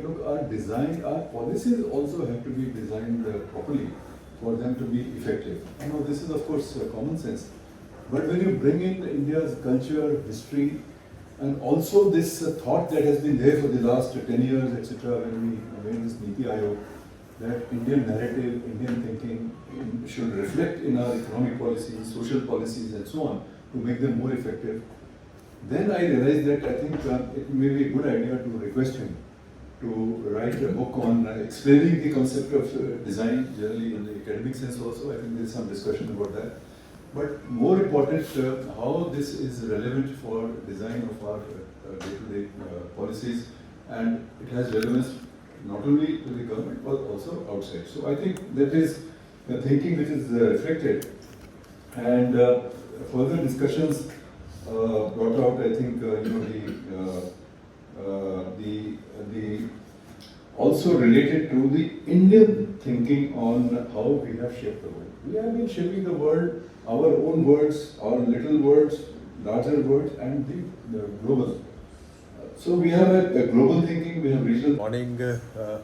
look, our policies also have to be designed properly for them to be effective. I know this is of course common sense, but when you bring in India's culture, history, and also this thought that has been there for the last 10 years, etc., when we made this Niti Aayog, that Indian narrative, Indian thinking should reflect in our economic policies, social policies, and so on, to make them more effective. Then I realized that I think it may be a good idea to request him to write a book on explaining the concept of design, generally in the academic sense also. I think there is some discussion about that. But more important, how this is relevant for design of our day-to-day policies, and it has relevance not only to the government but also outside. So I think that is the thinking which is reflected, and further discussions brought out. I think the also related to the Indian thinking on how we have shaped the world. We have been shaping the world, our own words, our little words, larger words, and the global. So we have a global thinking, we have regional. Morning, Director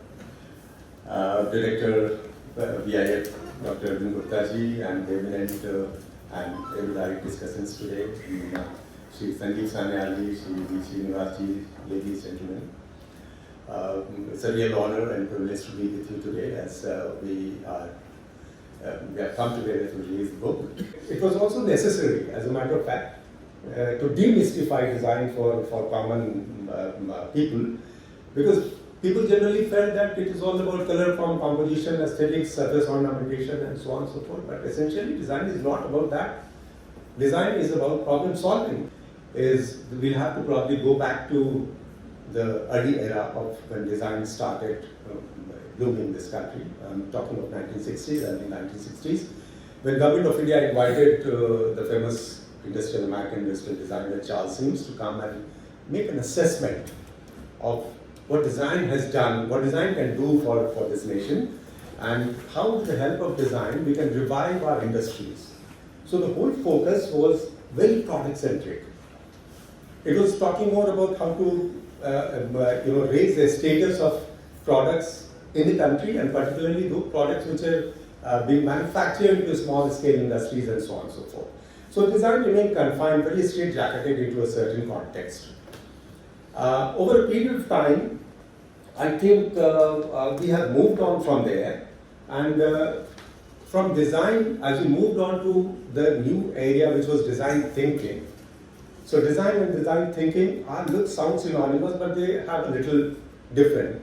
VIF, Dr. Gupta ji, and eminent and erudite discussants today, Shri Sandeep Sanyali, Shri Srinivas ji, ladies and gentlemen. It's a real honor and privilege to be with you today as we have come together to release the book. It was also necessary, as a matter of fact, to demystify design for common people, because people generally felt that it is all about color, form, composition, aesthetics, surface ornamentation, and so on and so forth. But essentially, design is not about that. Design is about problem solving. We'll have to probably go back to the early era of when design started blooming in this country. I'm talking of 1960s, early 1960s, when Government of India invited the famous American industrial designer Charles Sims to come and make an assessment of what design has done, what design can do for this nation, and how with the help of design we can revive our industries. So the whole focus was very product-centric. It was talking more about how to raise the status of products in the country, and particularly those products which are being manufactured into small-scale industries and so on and so forth. So design remained confined, very straight-jacketed into a certain context. Over a period of time, I think we have moved on from there, and from design, as we moved on to the new area which was design thinking. So design and design thinking sound synonymous, but they have a little different,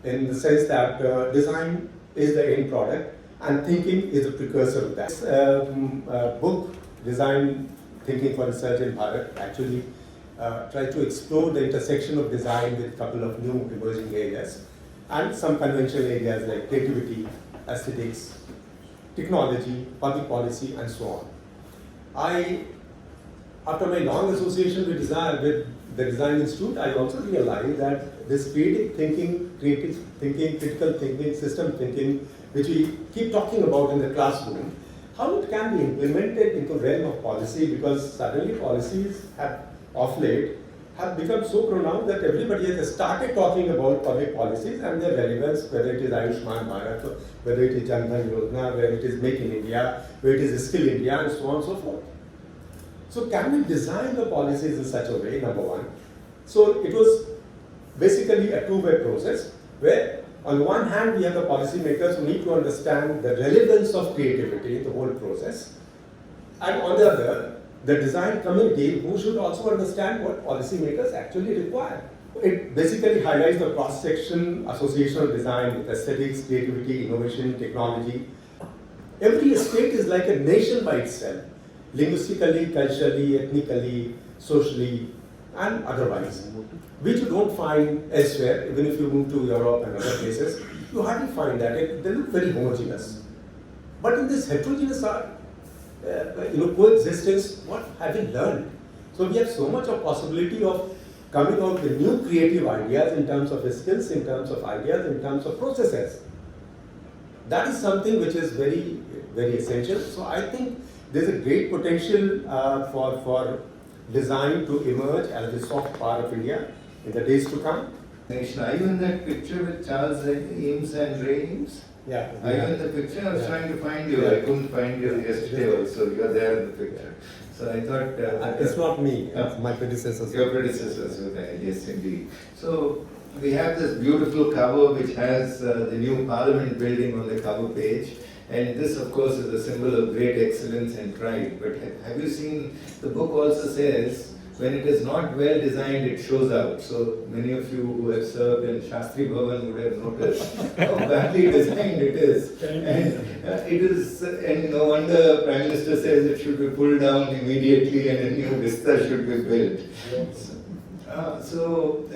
in the sense that design is the end product and thinking is a precursor of that. This book, Design Thinking for Resurgent Bharat, actually tried to explore the intersection of design with a couple of new emerging areas and some conventional areas like creativity, aesthetics, technology, public policy, and so on. After my long association with the Design Institute, I also realized that this creative thinking, critical thinking, system thinking, which we keep talking about in the classroom, how it can be implemented into the realm of policy, because suddenly policies of late have become so pronounced that everybody has started talking about public policies and their relevance, whether it is Ayushman Bharat, whether it is Jan Dhan Yojana, whether it is Make in India, whether it is Skill India, and so on and so forth. So can we design the policies in such a way, number one? So it was basically a two-way process, where on one hand we have the policymakers who need to understand the relevance of creativity in the whole process, and on the other, the design community who should also understand what policymakers actually require. It basically highlights the cross-section association of design with aesthetics, creativity, innovation, technology. Every state is like a nation by itself, linguistically, culturally, ethnically, socially, and otherwise, which you don't find elsewhere. Even if you move to Europe and other places, you hardly find that. They look very homogeneous. But in this heterogeneous coexistence, what have we learned? So we have so much of possibility of coming out with new creative ideas in terms of skills, in terms of ideas, in terms of processes. That is something which is very, very essential. So I think there's a great potential for design to emerge as the soft power of India in the days to come. Are you in that picture with Charles Eames and Ray Eames? Yeah. Are you in the picture? I was Yeah. trying to find you. I couldn't find you yesterday also. You're there in the picture. So I thought... It's not me, it's my predecessors. Your predecessors were there, yes indeed. So we have this beautiful cover which has the new Parliament building on the cover page. And this of course is a symbol of great excellence and pride. But have you seen, the book also says, when it is not well designed, it shows out. So many of you who have served in Shastri Bhavan would have noticed how badly designed it is. And no wonder Prime Minister says it should be pulled down immediately and a new vista should be built. So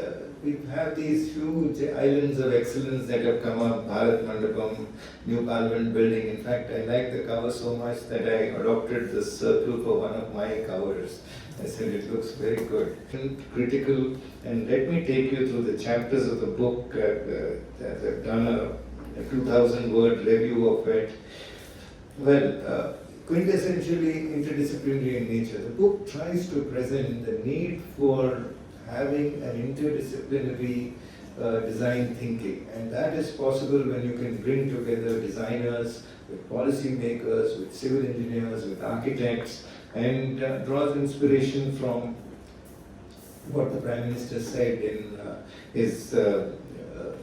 we have these huge islands of excellence that have come up, Bharat Mandapam, new Parliament building. In fact, I like the cover so much that I adopted this circle for one of my covers. I said it looks very good. Critical, and let me take you through the chapters of the book. I've done a 2,000 word review of it. Well, quintessentially interdisciplinary in nature. The book tries to present the need for having an interdisciplinary design thinking, and that is possible when you can bring together designers with policy makers, with civil engineers, with architects, and draws inspiration from what the Prime Minister said in his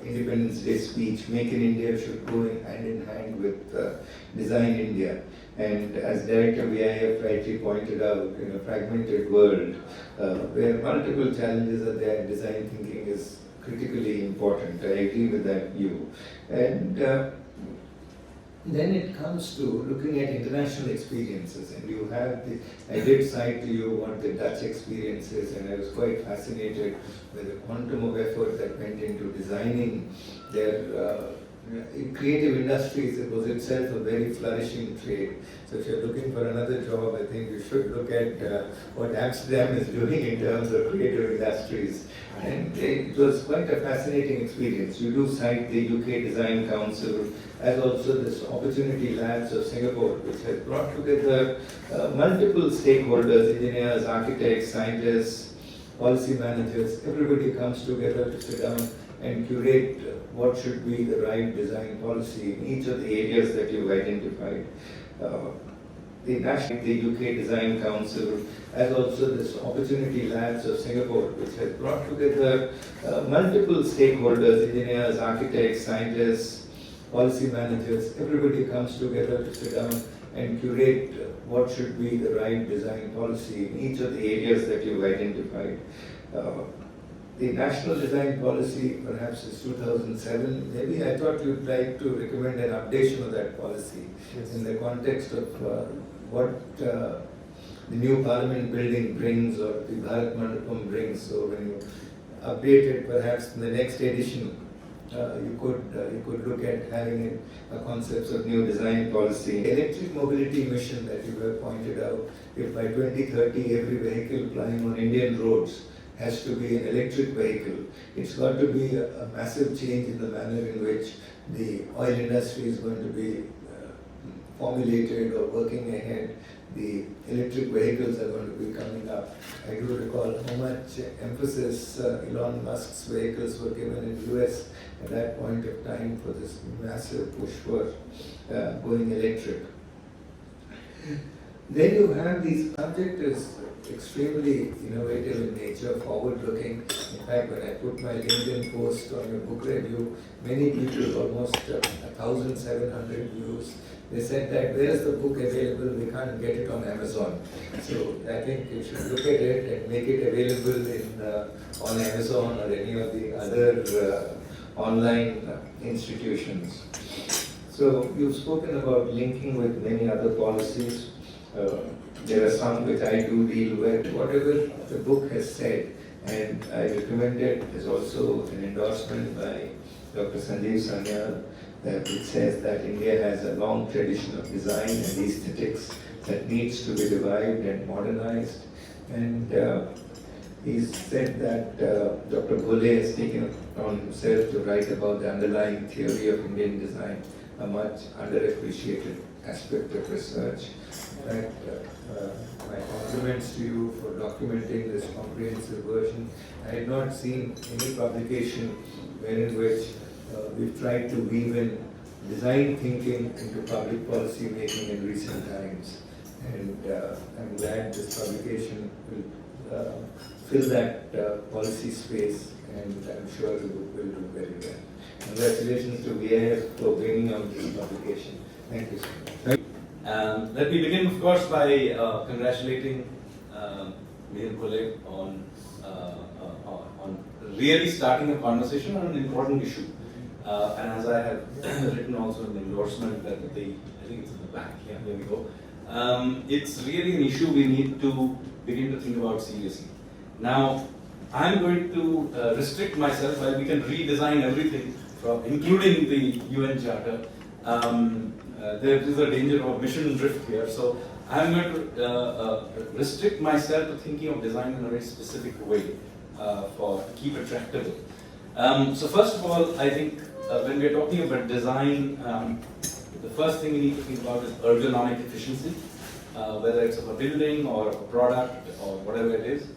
Independence Day speech. Make in India should go hand in hand with Design India. And as Director VIF rightly pointed out, in a fragmented world where multiple challenges are there, design thinking is critically important. I agree with that view. And then it comes to looking at international experiences, and you have I did cite to you what the Dutch experience is, and I was quite fascinated with the quantum of effort that went into designing their in creative industries. It was itself a very flourishing trade. So if you're looking for another job, I think you should look at what Amsterdam is doing in terms of creative industries. And it was quite a fascinating experience. You do cite the UK Design Council, as also this Opportunity Labs of Singapore, which has brought together multiple stakeholders, engineers, architects, scientists, policy managers. Everybody comes together to sit down and curate what should be the right design policy in each of the areas that you've identified. The UK Design Council, as also this Opportunity Labs of Singapore, which has brought together multiple stakeholders, engineers, architects, scientists, policy managers. Everybody comes together to sit down and curate what should be the right design policy in each of the areas that you've identified. The national design policy perhaps is 2007. Maybe I thought you'd like to recommend an updation of that policy in the context of what the new Parliament building brings, or the Bharat Mandapam brings. So when you update it, perhaps in the next edition, you could look at having a concepts of new design policy. Electric mobility mission that you have pointed out, if by 2030 every vehicle plying on Indian roads has to be an electric vehicle, it's got to be a massive change in the manner in which the oil industry is going to be formulated or working ahead. The electric vehicles are going to be coming up. I do recall how much emphasis Elon Musk's vehicles were given in the US at that point of time for this massive push for going electric. Then you have these subject is extremely innovative in nature, forward-looking. In fact, when I put my LinkedIn post on your book review, many people, almost 1,700 views, they said that where is the book available? We can't get it on Amazon. So I think you should look at it and make it available on Amazon or any of the other online institutions. So you've spoken about linking with many other policies. There are some which I do deal with. Whatever the book has said, and I recommend it, is also an endorsement by Dr. Sanjeev Sanyal, which says that India has a long tradition of design and aesthetics that needs to be revived and modernized. And he said that Dr. Bholey has taken on himself to write about the underlying theory of Indian design, a much underappreciated aspect of research. In fact, my compliments to you for documenting this comprehensive version. I had not seen any publication in which we've tried to weave in design thinking into public policy making in recent times. And I'm glad this publication will fill that policy space, and I'm sure the book will do very well. Congratulations to VIF for bringing out this publication. Thank you so much. Let me begin, of course, by congratulating Mihir Bholey on really starting a conversation on an important issue. And as I have written also in the endorsement that I think it's in the back, yeah, there we go. It's really an issue we need to begin to think about seriously. Now, I'm going to restrict myself, while we can redesign everything, including the UN Charter. There is a danger of mission drift here, so I'm going to restrict myself to thinking of design in a very specific way to keep it tractable. So first of all, I think when we're talking about design, the first thing we need to think about is ergonomic efficiency, whether it's of a building or a product or whatever it is.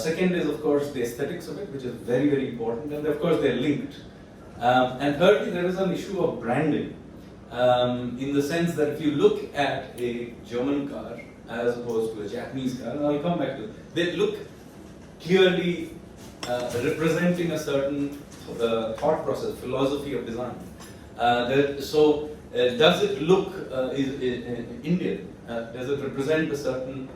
Second is, of course, the aesthetics of it, which is very, very important, and of course they're linked. And thirdly, there is an issue of branding, in the sense that if you look at a German car as opposed to a Japanese car, and I'll come back to it, they look clearly representing a certain thought process, philosophy of design. Does it look Indian? Does it represent a certain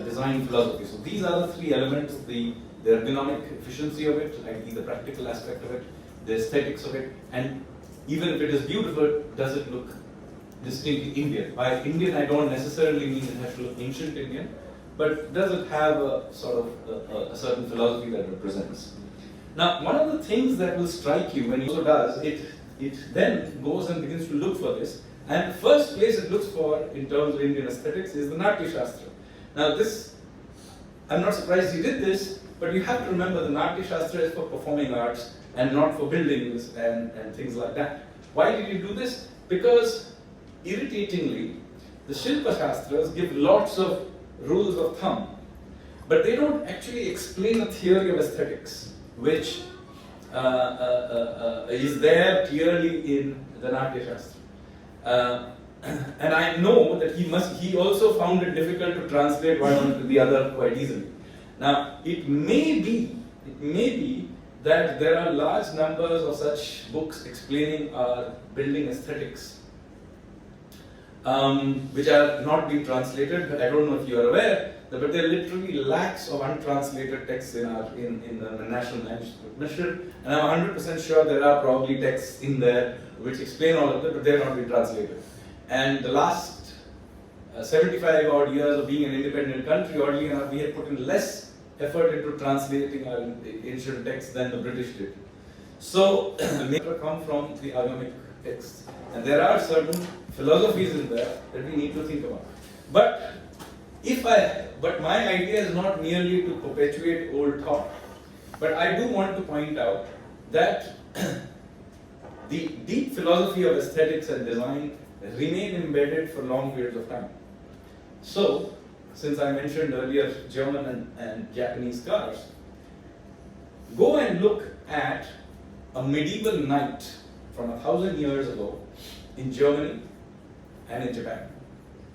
design philosophy? So these are the three elements: the ergonomic efficiency of it, i.e. the practical aspect of it, the aesthetics of it, and even if it is beautiful, does it look distinctly Indian? By Indian, I don't necessarily mean it has to look ancient Indian, but does it have a sort of a certain philosophy that represents? Now, one of the things that will strike you when it also does, it then goes and begins to look for this, and the first place it looks for in terms of Indian aesthetics is the Natya Shastra. Now this, I'm not surprised he did this, but you have to remember the Natya Shastra is for performing arts and not for buildings and things like that. Why did he do this? Because, irritatingly, the Shilpa Shastras give lots of rules of thumb, but they don't actually explain a theory of aesthetics, which is there clearly in the Natya Shastra. And I know that he also found it difficult to translate one onto the other quite easily. Now, it may be that there are large numbers of such books explaining our building aesthetics, which are not being translated. I don't know if you are aware, but there are literally lakhs of untranslated texts in the National Manuscript Mission, and I'm 100% sure there are probably texts in there which explain all of that, but they're not being translated. And the last 75 odd years of being an independent country, oddly enough, we have put in less effort into translating our ancient texts than the British did. So, may come from the Agamic texts, and there are certain philosophies in there that we need to think about. But my idea is not merely to perpetuate old thought, but I do want to point out that the deep philosophy of aesthetics and design remain embedded for long periods of time. So, since I mentioned earlier German and Japanese cars, go and look at a medieval knight from 1,000 years ago in Germany and in Japan,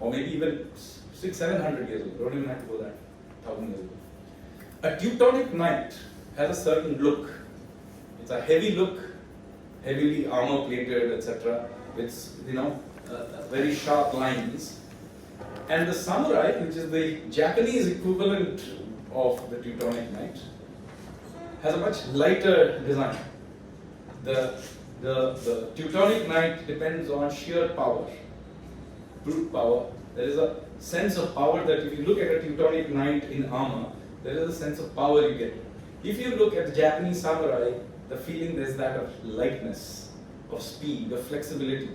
or maybe even 600-700 years ago. Don't even have to go that 1,000 years ago. A Teutonic knight has a certain look. It's a heavy look, heavily armor plated, etc., with very sharp lines. And the samurai, which is the Japanese equivalent of the Teutonic knight, has a much lighter design. The Teutonic knight depends on sheer power, brute power. There is a sense of power that if you look at a Teutonic knight in armor, there is a sense of power you get. If you look at the Japanese samurai, the feeling is that of lightness, of speed, of flexibility.